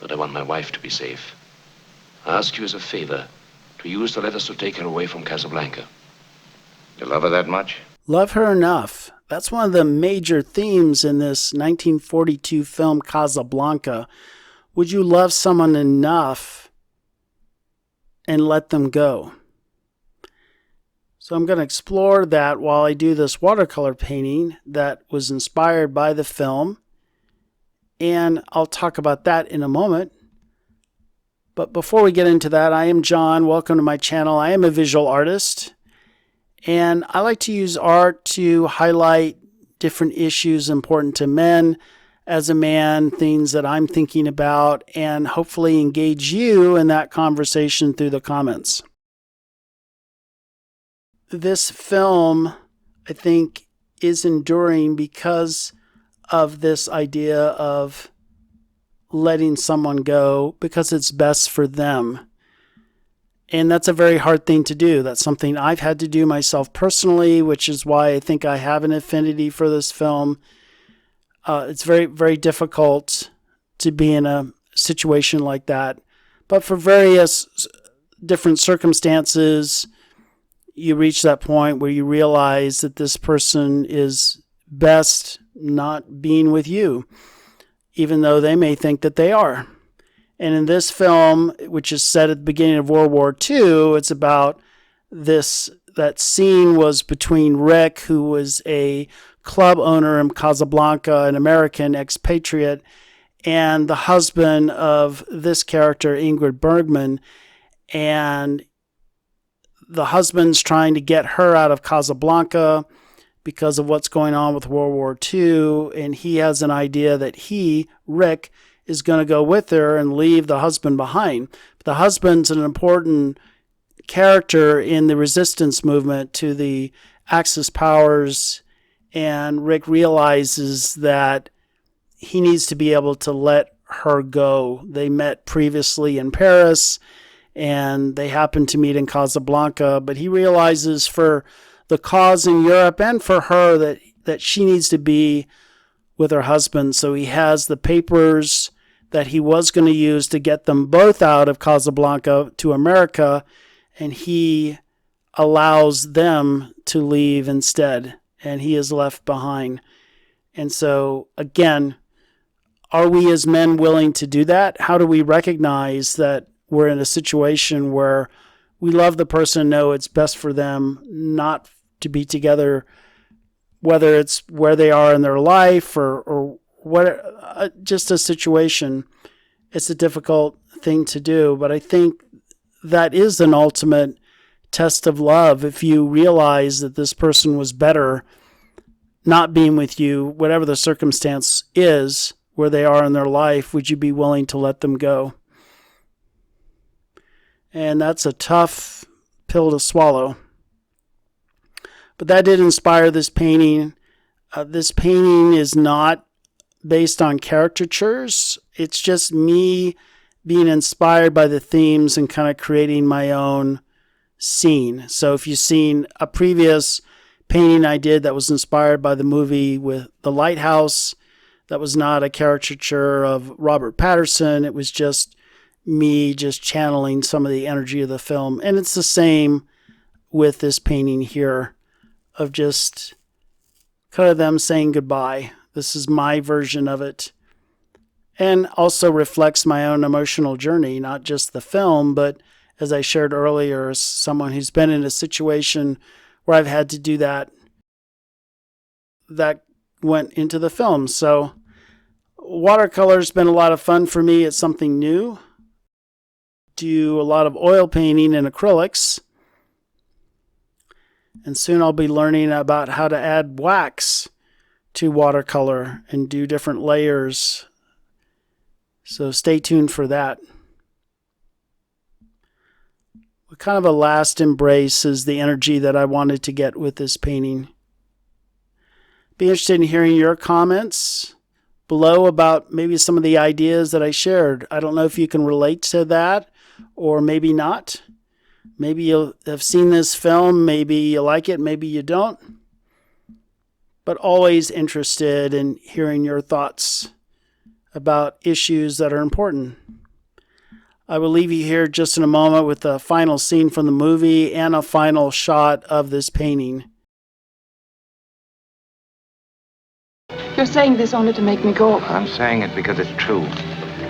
but I want my wife to be safe. I ask you as a favor to use the letters to take her away from Casablanca. You love her that much? Love her enough. That's one of the major themes in this 1942 film Casablanca. Would you love someone enough and let them go? So I'm going to explore that while I do this watercolor painting that was inspired by the film. And I'll talk about that in a moment. But before we get into that, I am John. Welcome to my channel. I am a visual artist. And I like to use art to highlight different issues important to men. As a man, things that I'm thinking about, and hopefully engage you in that conversation through the comments. This film, I think, is enduring because of this idea of letting someone go because it's best for them. And that's a very hard thing to do. That's something I've had to do myself personally, which is why I think I have an affinity for this film. It's very, very difficult to be in a situation like that. But for various different circumstances, you reach that point where you realize that this person is best not being with you, even though they may think that they are. And in this film, which is set at the beginning of World War II, it's about that scene was between Rick, who was a club owner in Casablanca, an American expatriate, and the husband of this character, Ingrid Bergman. And the husband's trying to get her out of Casablanca because of what's going on with World War II. And he has an idea that he, Rick, is going to go with her and leave the husband behind. But the husband's an important character in the resistance movement to the Axis powers. And Rick realizes that he needs to be able to let her go. They met previously in Paris, and they happened to meet in Casablanca, but he realizes for the cause in Europe and for her that she needs to be with her husband. So he has the papers that he was going to use to get them both out of Casablanca to America, and he allows them to leave instead, and he is left behind. And so, again, are we as men willing to do that? How do we recognize that we're in a situation where we love the person, know it's best for them not to be together, whether it's where they are in their life or what, just a situation? It's a difficult thing to do, but I think that is an ultimate test of love. If you realize that this person was better not being with you, whatever the circumstance is, where they are in their life, would you be willing to let them go? And that's a tough pill to swallow. But that did inspire this painting. This painting is not based on caricatures. It's just me being inspired by the themes and kind of creating my own scene. So if you've seen a previous painting I did that was inspired by the movie with The Lighthouse, that was not a caricature of Robert Patterson. It was just me just channeling some of the energy of the film. And it's the same with this painting here of just kind of them saying goodbye. This is my version of it. And also reflects my own emotional journey, not just the film, but as I shared earlier, as someone who's been in a situation where I've had to do that went into the film. So watercolor's been a lot of fun for me. It's something new. Do a lot of oil painting and acrylics. And soon I'll be learning about how to add wax to watercolor and do different layers. So stay tuned for that. Kind of a last embrace is the energy that I wanted to get with this painting. Be interested in hearing your comments below about maybe some of the ideas that I shared. I don't know if you can relate to that or maybe not. Maybe you have seen this film, maybe you like it, maybe you don't. But always interested in hearing your thoughts about issues that are important. I will leave you here just in a moment with the final scene from the movie and a final shot of this painting. You're saying this only to make me go. I'm saying it because it's true.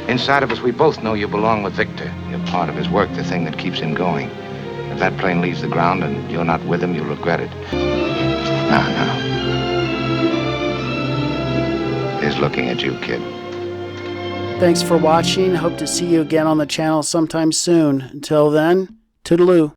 Inside of us, we both know you belong with Victor. You're part of his work, the thing that keeps him going. If that plane leaves the ground and you're not with him, you'll regret it. Now. He's looking at you, kid. Thanks for watching. Hope to see you again on the channel sometime soon. Until then, toodaloo.